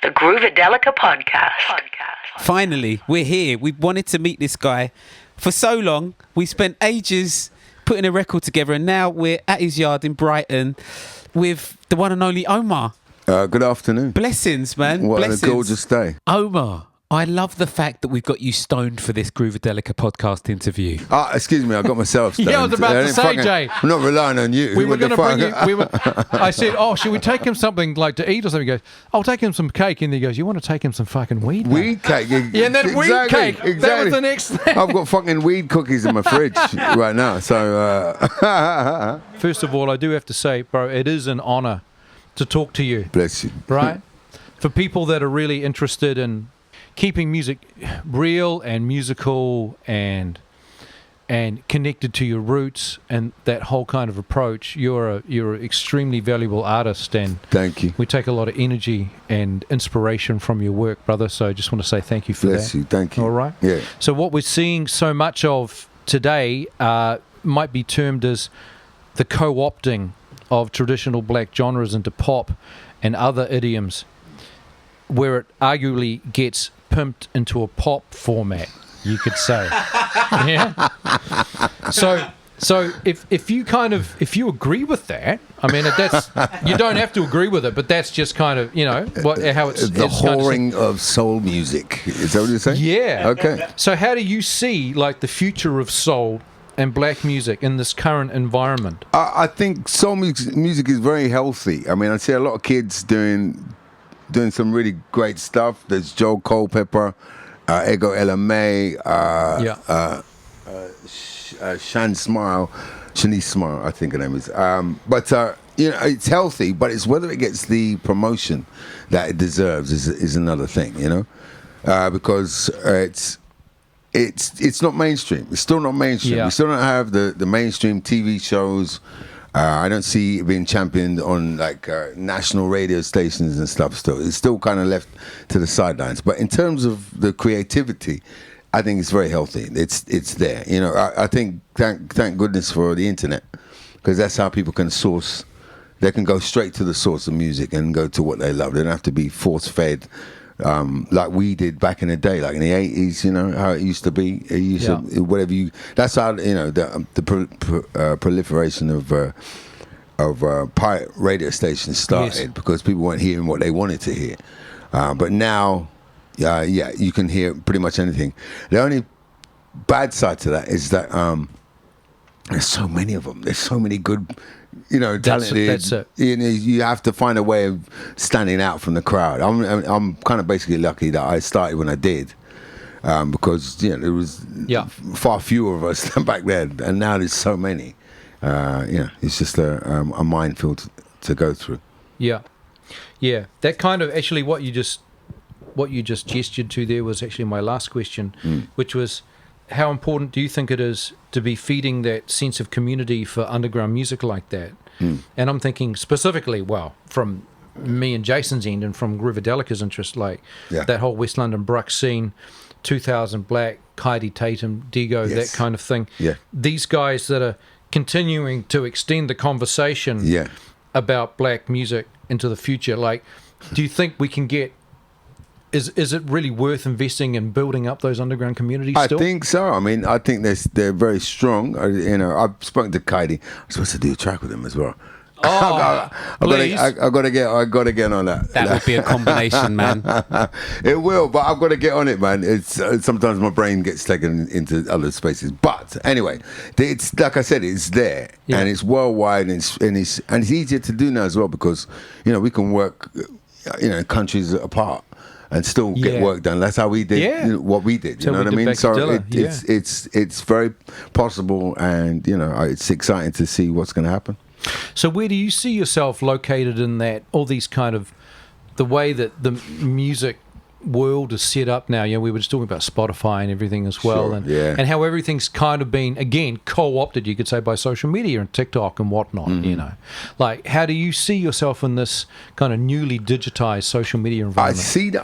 The Groovedelica podcast. Finally, we're here. We wanted to meet this guy for so long. We spent ages putting a record together, and now we're at his yard in Brighton with the one and only Omar. Good afternoon. Blessings, man. What Blessings. a gorgeous day. Omar, I love the fact that we've got you stoned for this Groovedelica podcast interview. Excuse me, I got myself stoned. Yeah, I was about to say, Jay. I'm not relying on you. We were going to bring you. I said, should we take him something like to eat or something? He goes, I'll take him some cake. And he goes, you want to take him some fucking weed? Mate? Weed cake. Yeah, and then weed cake. Exactly. That was the next thing. I've got fucking weed cookies in my fridge right now. So, First of all, I do have to say, bro, it is an honor to talk to you. bless you. Right? For people that are really interested in keeping music real and musical and connected to your roots and that whole kind of approach, you're an extremely valuable artist, and Thank you. we take a lot of energy and inspiration from your work, brother. So I just want to say thank you for Bless that. you. Thank you. All right. Yeah. So what we're seeing so much of today might be termed as the co-opting of traditional black genres into pop and other idioms, where it arguably gets pimped into a pop format, you could say. Yeah. So if you agree with that, I mean, that's, you don't have to agree with it, but that's just kind of, how it's The it's kind of whoring of soul music. Is that what you're saying? yeah. Okay. So how do you see like the future of soul and black music in this current environment? I think soul music is very healthy. I mean, I see a lot of kids doing some really great stuff. There's Joe Culpepper, Ego LMA, Shanice Smile, I think her name is. But it's healthy, but it's whether it gets the promotion that it deserves is another thing, because it's not mainstream. It's still not mainstream. Yeah. We still don't have the mainstream TV shows. I don't see it being championed on like national radio stations and stuff. Still, it's still kind of left to the sidelines. But in terms of the creativity, I think it's very healthy. It's there. I think thank goodness for the internet, because that's how people can source. They can go straight to the source of music and go to what they love. They don't have to be force fed. Like we did back in the day, like in the 80s, how it used to be. It used to, whatever you. That's how the proliferation of pirate radio stations started, because people weren't hearing what they wanted to hear. But now, you can hear pretty much anything. The only bad side to that is that there's so many of them. There's so many good. Talented. That's it. You have to find a way of standing out from the crowd. I'm kind of basically lucky that I started when I did, because there was far fewer of us than back then, and now there's so many. It's just a minefield to go through. Yeah. That kind of actually what you just gestured to there was actually my last question, which was, how important do you think it is to be feeding that sense of community for underground music like that? And I'm thinking specifically, from me and Jason's end and from Groovedelica's interest, that whole West London Bruck scene, 2000 Black, Kaidi Tatum, Digo, that kind of thing. Yeah. These guys that are continuing to extend the conversation about black music into the future. Do you think we can get... Is it really worth investing in building up those underground communities still? I think so. I mean, I think they're very strong. I've spoken to Kaidi. I'm supposed to do a track with him as well. Please. I got to get on that. That would be a combination, man. It will, but I've got to get on it, man. It's sometimes my brain gets taken into other spaces. But anyway, it's like I said, it's there, and it's worldwide, and it's easier to do now as well, because we can work countries apart and still get work done. That's how we did what we did. You know what I mean? So it's very possible, and it's exciting to see what's going to happen. So where do you see yourself located in that? All these kind of the way that the music world is set up now. We were just talking about Spotify and everything as well, and how everything's kind of been, again, co-opted, you could say, by social media and TikTok and whatnot. How do you see yourself in this kind of newly digitized social media environment? I see that.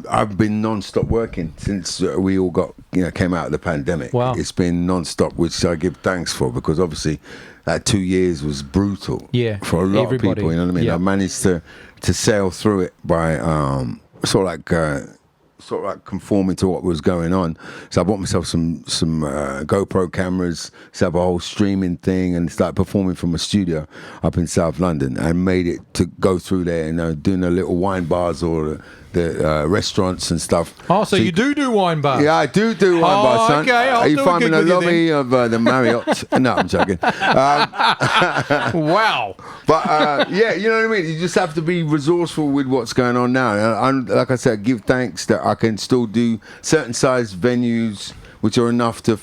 I've been non-stop working since we all came out of the pandemic. Wow. It's been non-stop, which I give thanks for, because obviously that 2 years was brutal for a lot of people. You know what I mean? I managed to to sail through it by sort of like conforming to what was going on. So I bought myself some GoPro cameras, set up a whole streaming thing, and started performing from a studio up in South London, and made it to go through there, doing the little wine bars or the restaurants and stuff. Oh, so you do wine bars? Yeah, I do wine bars, son. Okay, I'll you do find a me in gig the with you lobby of the Marriott? No, I'm joking. Wow. But yeah, you know what I mean? You just have to be resourceful with what's going on now. And like I said, give thanks that I can still do certain sized venues, which are enough to,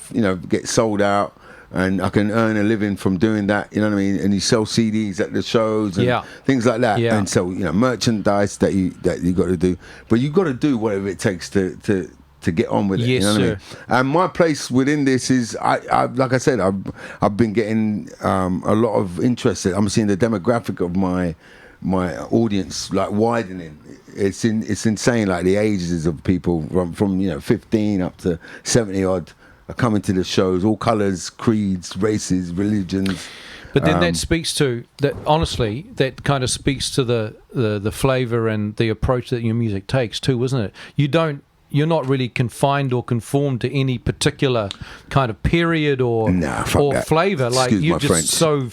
get sold out. And I can earn a living from doing that, you know what I mean? And you sell CDs at the shows and things like that. Yeah. And so, merchandise that you got to do. But you got to do whatever it takes to get on with it. Yes, you know what sir. I mean? And my place within this is, I like I said, I've been getting a lot of interest. I'm seeing the demographic of my audience like widening. It's insane. Like the ages of people from 15 up to 70 odd are coming to the shows, all colours, creeds, races, religions. But then that speaks to that. Honestly, that kind of speaks to the flavour and the approach that your music takes too, isn't it? You're not really confined or conformed to any particular kind of period or flavour. Like you're just French. so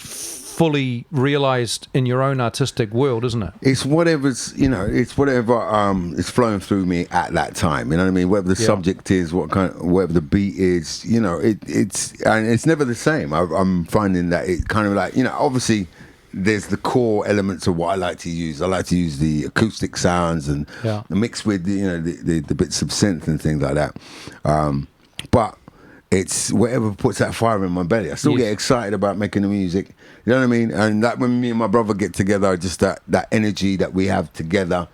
fully realised in your own artistic world, isn't it? It's whatever's, it's whatever is flowing through me at that time. You know what I mean? Whatever the subject is, whatever the beat is, it's never the same. I'm finding that it kind of like, obviously there's the core elements of what I like to use. I like to use the acoustic sounds and mix with the bits of synth and things like that. But it's whatever puts that fire in my belly. I still get excited about making the music. You know what I mean? And that when me and my brother get together, just that energy that we have together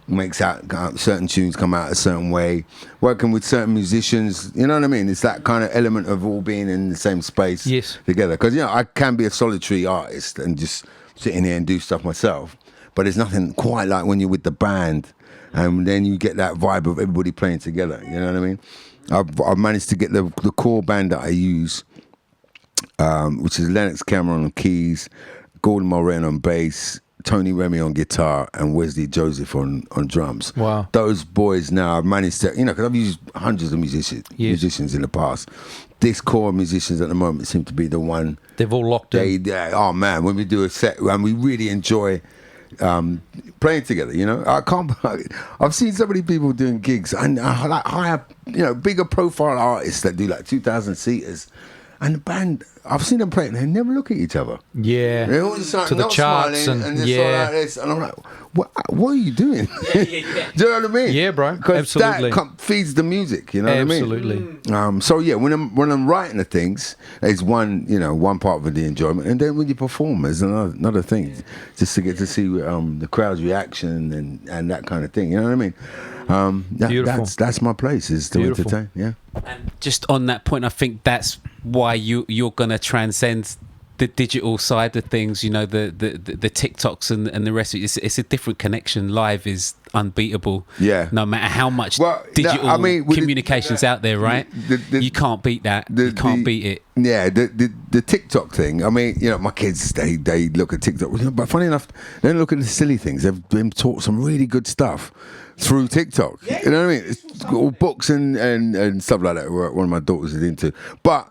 makes out certain tunes come out a certain way. Working with certain musicians, you know what I mean? It's that kind of element of all being in the same space together. Because I can be a solitary artist and just sit in here and do stuff myself, but there's nothing quite like when you're with the band, and then you get that vibe of everybody playing together. You know what I mean? I've managed to get the core band that I use, which is Lennox Cameron on keys, Gordon Moran on bass, Tony Remy on guitar, and Wesley Joseph on drums. Wow. Those boys now I've managed to, because I've used hundreds of musicians in the past. This core musicians at the moment seem to be the one. They've all locked in. Oh man, when we do a set, and we really enjoy playing together, I've seen so many people doing gigs and like higher, bigger profile artists that do like 2,000 seaters, and the band, I've seen them play and they never look at each other. Yeah. They're all just like to the not charts smiling and just all like this, and I'm like, what are you doing? Do you know what I mean? Yeah, bro. Absolutely. That feeds the music, you know what I mean? Absolutely. So yeah, when I'm writing the things, it's one part of the enjoyment, and then when you perform, there's another thing, just to get to see the crowd's reaction and that kind of thing. You know what I mean? That's my place, is to entertain. Yeah. And just on that point, I think that's why you're gonna transcend the digital side of things. The TikToks and the rest of it. It's a different connection. Live is unbeatable. Yeah. No matter how much digital communication's out there, right? You can't beat that. You can't beat it. Yeah, the TikTok thing. I mean, my kids they look at TikTok, but funny enough, they don't look at the silly things. They've been taught some really good stuff through TikTok. Yeah. You know what I mean? It's all books and stuff like that. One of my daughters is into, but.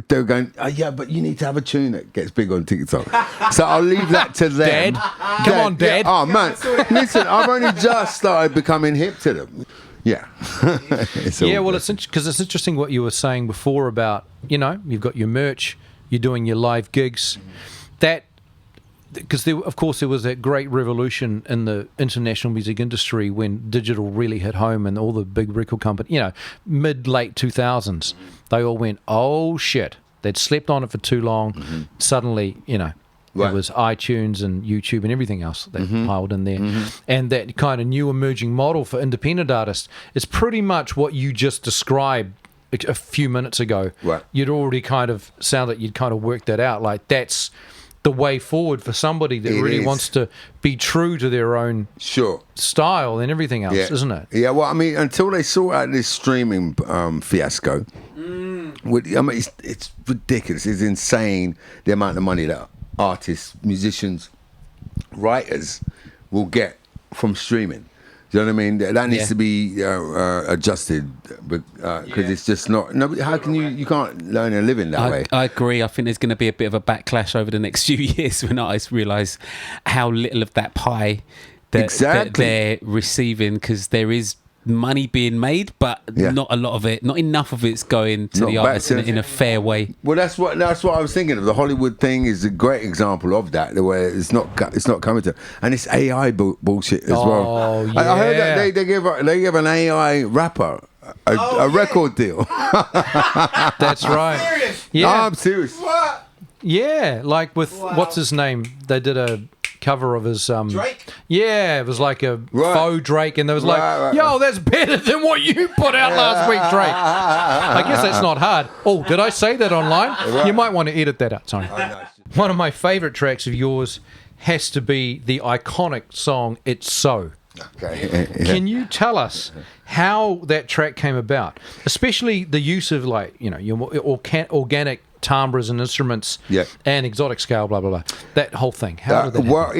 They're going, but you need to have a tune that gets big on TikTok. So I'll leave that to them. Dad? Come on, Dad. Yeah. Oh, man. Listen, I've only just started becoming hip to them. Yeah. It's because it's interesting what you were saying before about, you've got your merch, you're doing your live gigs. That, because of course there was that great revolution in the international music industry when digital really hit home, and all the big record companies, mid-late 2000s, they all went, oh shit, they'd slept on it for too long. Mm-hmm. Suddenly, it was iTunes and YouTube and everything else that piled in there. Mm-hmm. And that kind of new emerging model for independent artists is pretty much what you just described a few minutes ago. Right. You'd already kind of sounded you'd kind of worked that out. Like that's the way forward for somebody that really wants to be true to their own style and everything else, isn't it? Yeah, well, I mean, until they sort out this streaming fiasco, it's ridiculous. It's insane the amount of money that artists, musicians, writers will get from streaming. Do you know what I mean? That needs to be adjusted because it's just not. No, how can you can't learn a living that way? I agree. I think there's going to be a bit of a backlash over the next few years when artists realise how little of that pie that they're receiving, because there is money being made, but not a lot of it, not enough of it's going to the artist in a fair way. Well, that's what I was thinking of. The Hollywood thing is a great example of that, where it's not coming to, and it's AI bullshit as well. Yeah. I heard that they give an AI rapper a record deal. That's right. Yeah, No, I'm serious. What? yeah, like with what's his name? They did a cover of his Drake? Yeah, it was like a faux Drake, and there was Right. yo, that's better than what you put out last week, Drake. I guess that's not hard. Oh, did I say that online? You might want to edit that out. Sorry. One of my favourite tracks of yours has to be the iconic song "It's So." Okay. Can you tell us how that track came about, especially the use of your organic timbres and instruments, and exotic scale, blah blah blah, that whole thing? How did that happen? Well,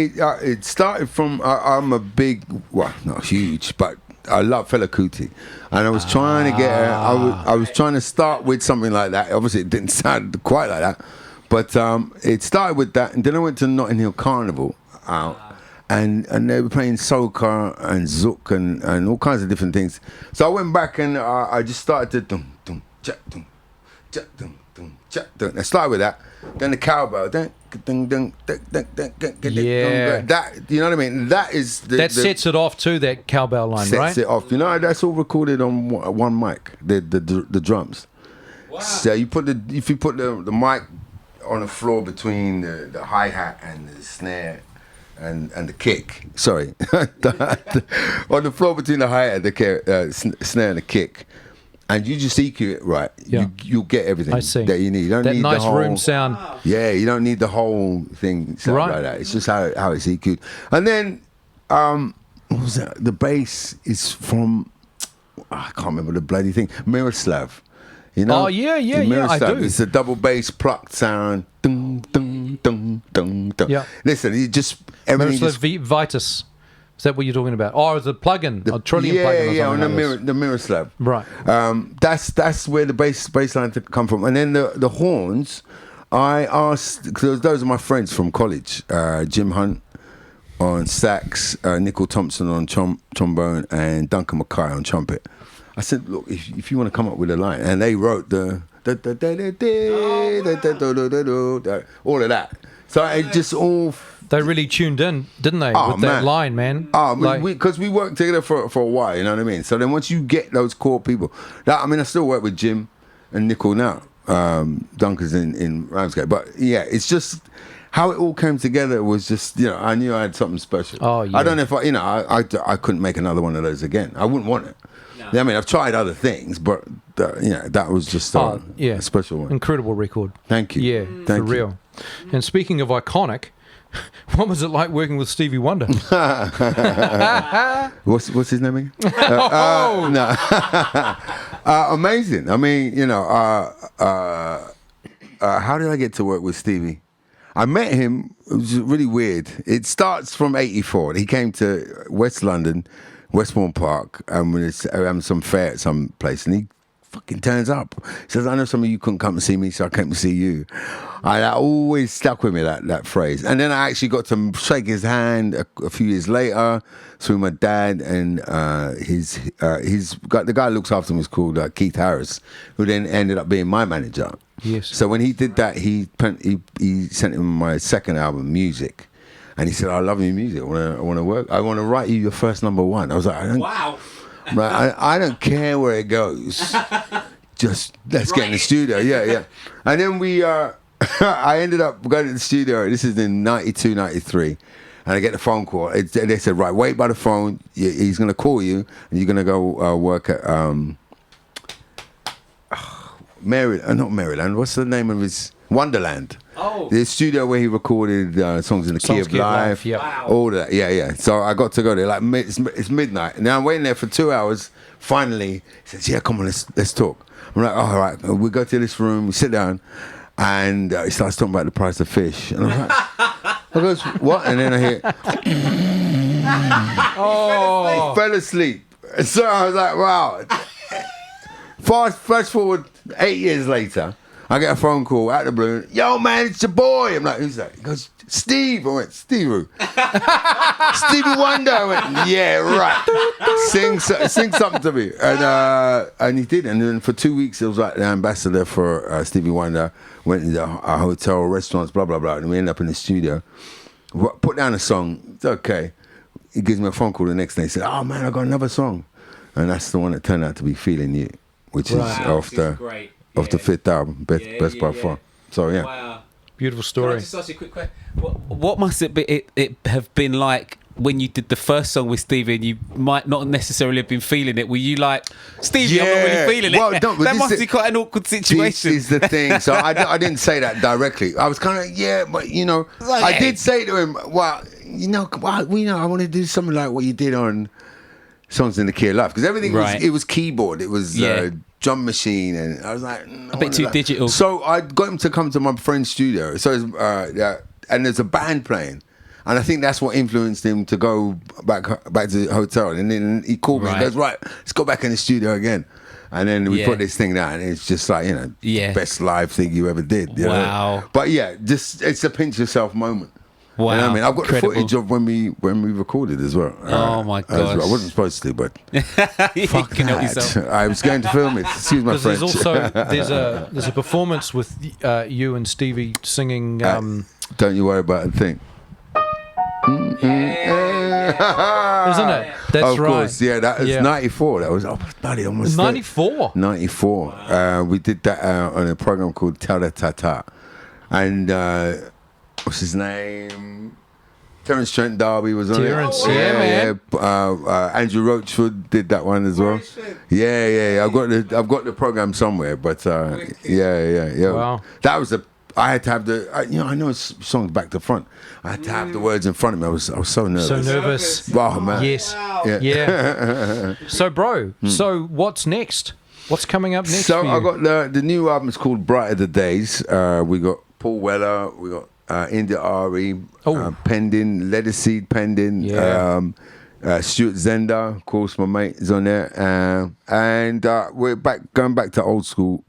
it started from I'm a big, well, not huge, but I love Fela Kuti, and I was trying to get. I was trying to start with something like that. Obviously, it didn't sound quite like that, but it started with that, and then I went to Notting Hill Carnival out. And they were playing soca and zouk and all kinds of different things. So I went back and I just started to dum dum cha dum cha dum dum cha dum. I started with that. Then the cowbell. That you know what I mean? That is that sets it off to that cowbell line, right? Sets it off. You know, that's all recorded on one mic. The drums. Wow. So if you put the mic on the floor between the hi hat and the snare. And the kick, sorry, on the floor between the hi-hat and the snare and the kick, and you just EQ it right, you'll get everything that you need. You don't that need nice the whole room sound. Yeah, you don't need the whole thing like that. It's just how it's EQ'd. And then what was that? The bass is from I can't remember the bloody thing. Miroslav. You know? Oh yeah, I do. It's a double bass plucked sound. Dun, dun, dun, dun, dun. Yeah. Listen, you just everything. Miroslav Vitus. Is that what you're talking about? Oh, it's a plugin, a Trillium plugin. Yeah, on the Miroslav. Right. That's where the bass line come from, and then the horns. I asked because those are my friends from college. Jim Hunt on sax, Nickel Thompson on trombone, and Duncan Mackay on trumpet. I said, look, if you want to come up with a line, and they wrote all of that. So it just all. They really tuned in, didn't they, with that line, man? Because we worked together for a while, you know what I mean? So then once you get those core people, I still work with Jim and Nickel now. Duncan's in Ramsgate. But yeah, it's just how it all came together was just, I knew I had something special. Oh, yeah. I don't know if I couldn't make another one of those again. I wouldn't want it. No. I mean, I've tried other things, but that was just a special one. Incredible record. Thank you. Yeah, Thank for you. real. And speaking of iconic, what was it like working with Stevie Wonder? What's his name again? No. Amazing. I mean, how did I get to work with Stevie? I met him. It was really weird. It starts from '84. He came to West London, Westbourne Park, and we're having some fair at some place, and he fucking turns up. He says, I know some of you couldn't come and see me, so I came to see you. And that always stuck with me, that phrase. And then I actually got to shake his hand a few years later through my dad, and the guy who looks after him is called Keith Harris, who then ended up being my manager. Yes. So when he did that, he sent him my second album, Music. And he said, I love your music. I want to work. I want to write you your first number one. I was like, Wow. I don't care where it goes. Just let's get in the studio. Yeah. And then I ended up going to the studio. This is in 92, 93. And I get the phone call. They said, right, wait by the phone. He's going to call you. And you're going to go work at not Maryland. What's the name of his? Wonderland. Oh. The studio where he recorded songs in the Key of Life. Yeah. Wow. All that. Yeah. So I got to go there. It's midnight. Now I'm waiting there for 2 hours. Finally, he says, yeah, come on, let's talk. I'm like, all right. We go to this room. We sit down. And he starts talking about the price of fish. And I'm like, I goes, what? And then I hear, Oh, Fell asleep. So I was like, wow. Fast forward 8 years later, I get a phone call out of the blue. Yo, man, it's your boy. I'm like, who's that? He goes, Steve. I went, Steve who? Stevie Wonder. I went, yeah, right. Sing something to me. And he did. And then for 2 weeks, it was like the ambassador for Stevie Wonder. Went into a hotel, restaurants, blah, blah, blah. And we ended up in the studio. Put down a song. It's okay. He gives me a phone call the next day. He said, oh, man, I got another song. And that's the one that turned out to be Feeling You, which is off the fifth album, best by far. So, yeah. Wow. beautiful story. Can I just ask you a quick question? What must it have been like when you did the first song with Stevie and you might not necessarily have been feeling it? Were you like, Stevie, I'm not really feeling it? That must be quite an awkward situation. This is the thing. So I didn't say that directly. I was kind of, but I did say to him, well, I want to do something like what you did on Songs in the Key of Life, because everything it was keyboard, it was drum machine, and I was like, a bit too digital. So I got him to come to my friend's studio. So and there's a band playing, and I think that's what influenced him to go back to the hotel. And then he called me and goes, right, let's go back in the studio again. And then we put this thing down, and it's just like, best live thing you ever did. Wow. But just it's a pinch yourself moment. Wow. You know what I mean? I've got Incredible. the footage of when we recorded as well. Oh my gosh. I wasn't supposed to, but fuck can help that. yourself. I was going to film it. Excuse my French. There's a performance with you and Stevie singing. Don't you worry about a thing. Isn't it? That's of right. course, that was 94. That was bloody almost 94. 94. Wow. We did that on a program called Ta-Da-Ta-Ta. And what's his name? Terence Trent D'Arby was on Terence, it. Andrew Roachford did that one as well. Yeah. I've got the program somewhere, but yeah. Wow. That was I had to have I know songs back to front. I had to have the words in front of me. I was so nervous. So nervous. Oh man. Yes. Wow. Yeah. So, bro. So, what's next? What's coming up next? So for you? I got the new album is called Brighter the Days. We got Paul Weller. We got India Ari pending, Leather Seed pending. Stuart Zender, of course, my mate is on there, and we're going back to old school.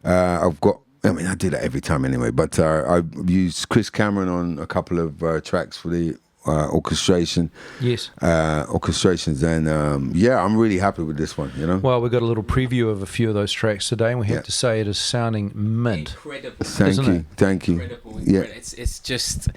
I do that every time anyway, but I've used Chris Cameron on a couple of tracks for the orchestration. Yes. Orchestrations, and I'm really happy with this one, Well, we got a little preview of a few of those tracks today, and we have to say it is sounding mint. Incredible. Thank you. Incredible. It's just,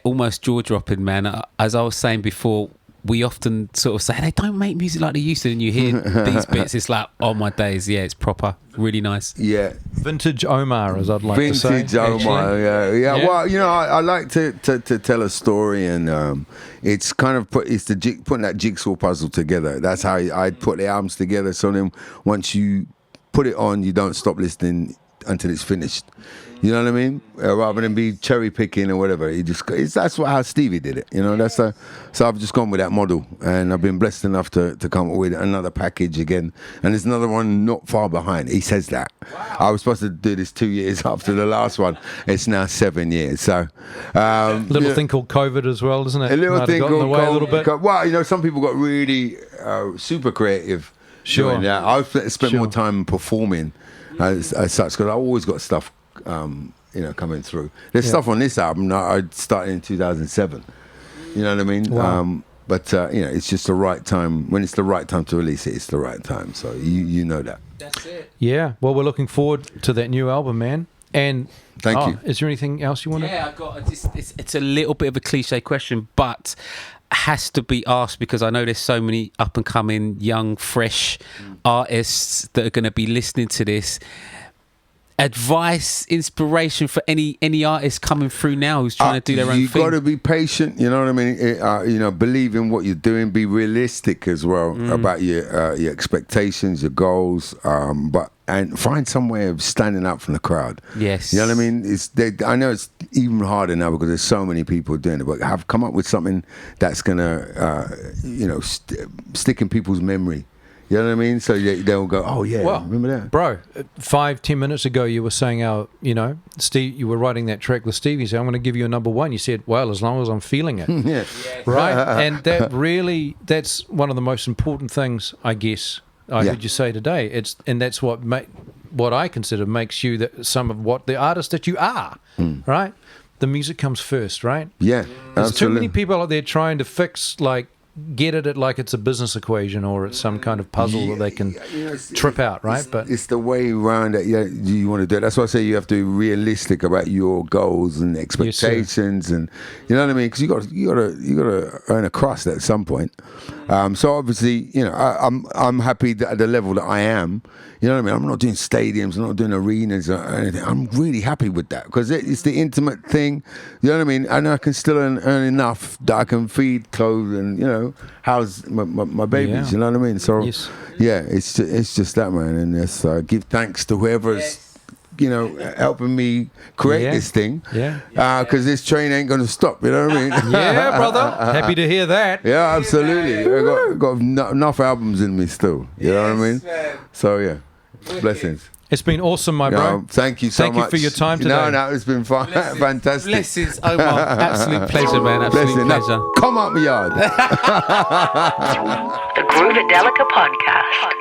almost jaw-dropping, man. As I was saying before, we often sort of say, they don't make music like they used to, and you hear these bits, it's like, oh my days, it's proper, really nice. Yeah. Vintage Omar, as I'd like to say. Vintage Omar, yeah. Well, I like to tell a story, and it's kind of putting that jigsaw puzzle together. That's how I put the albums together. So then once you put it on, you don't stop listening until it's finished. You know what I mean? Rather than be cherry picking or whatever, that's how Stevie did it. So I've just gone with that model, and I've been blessed enough to come up with another package again. And there's another one not far behind. He says that. Wow. I was supposed to do this 2 years after the last one. It's now 7 years. So little thing called COVID as well, isn't it? A little thing called COVID. A little bit. Well, some people got really super creative. Sure. Yeah, I've spent more time performing as such, because I always got stuff. Coming through. There's stuff on this album that I started in 2007. You know what I mean? Wow. But it's just the right time. When it's the right time to release it, it's the right time. So you know that. That's it. Yeah. Well, we're looking forward to that new album, man. And thank you. Is there anything else you want to? Yeah, I got. It's a little bit of a cliche question, but has to be asked because I know there's so many up and coming young, fresh artists that are going to be listening to this. Advice, inspiration for any artist coming through now who's trying to do their own thing. You got to be patient. You know what I mean? Believe in what you're doing. Be realistic as well about your expectations, your goals. And find some way of standing out from the crowd. Yes, you know what I mean. I know it's even harder now because there's so many people doing it. But come up with something that's gonna, stick in people's memory. You know what I mean? So they'll go, oh yeah, Well, remember that? bro, 5-10 minutes ago you were saying Steve, you were writing that track with Steve. You said, I'm going to give you a number one. You said, well, as long as I'm feeling it. Yeah. Right? And that's one of the most important things, I guess, I heard you say today. And that's what I consider makes you some of what the artist that you are, right? The music comes first, right? Yeah, There's absolutely. too many people out there trying to fix, get at it like it's a business equation or it's some kind of puzzle that they can trip out, right? But it's the way around that you want to do it. That's why I say you have to be realistic about your goals and expectations, and you know what I mean, because you got to earn a crust at some point. So obviously, I'm happy at the level that I am. You know what I mean? I'm not doing stadiums, I'm not doing arenas or anything. I'm really happy with that because it's the intimate thing. You know what I mean? And I can still earn enough that I can feed, clothe, and house my babies. You know what I mean? So yeah, it's just that, man. And it's give thanks to whoever's helping me create this thing. Yeah. Because this train ain't gonna stop. You know what I mean? Yeah, brother. Happy to hear that. Yeah, absolutely. I got enough albums in me still. You know what I mean? So yeah, blessings. It's been awesome, my bro. Thank you so much. Thank you for your time today. No, it's been fun. Fantastic. Blessings, Omar. Absolute pleasure, man. Absolute pleasure. Now, come out my yard. The Groove-a-Delica Podcast.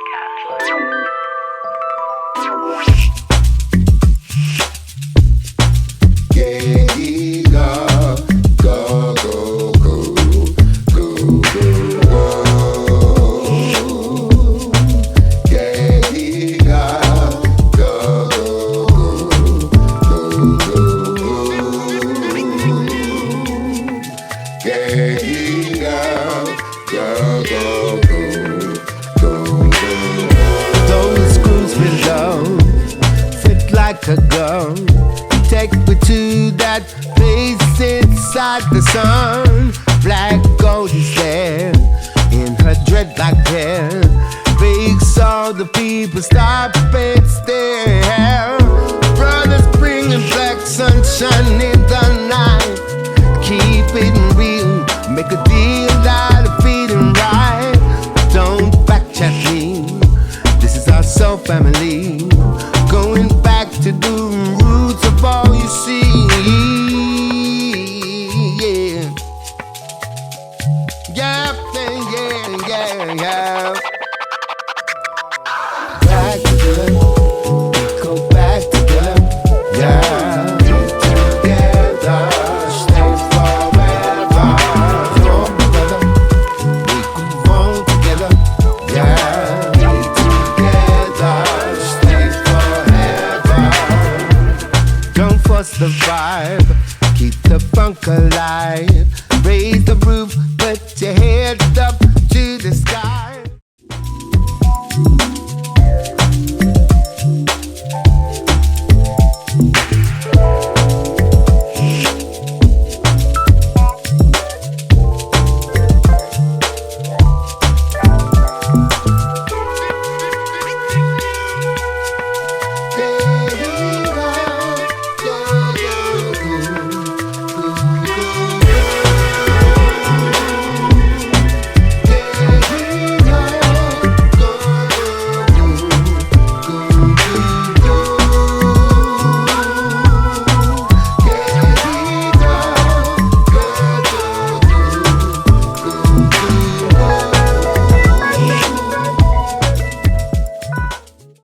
A girl, take me to that place inside the sun. Black gold is there in her dreadlock hair. Makes all the people stop and stare. Brothers bringing black sunshine in the night. Keep it real, make a deal out of feeling right. Don't backchat me, this is our soul family. Going back to the roots of all you see. Yeah, yeah, yeah, yeah.